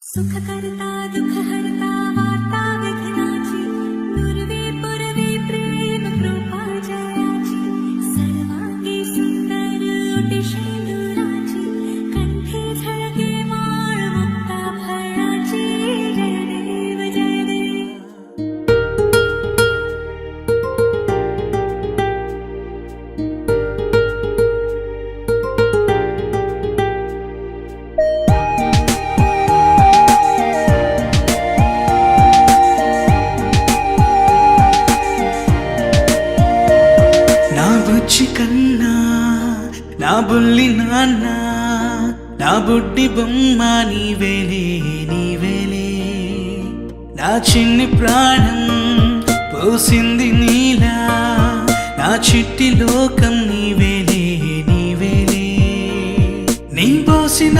सुखकर्ता दुःखहर्ता वार्ता विघ्नाची नुरवी पुरवी प्रेम कृपा जयाची सर्वांगी सुंदर शेंदुराची कंठी झळके माळ मुक्ता फळाची जय देव जय देव నా బుజ్జి కన్నా నా బుల్లి నాన్న నా బుడ్డి బొమ్మ నీవేలే నీవేలే నా చిన్ని ప్రాణం పోసింది నీలా నా చిట్టి లోకం నీవేలే నీవేలే నీ పోసిన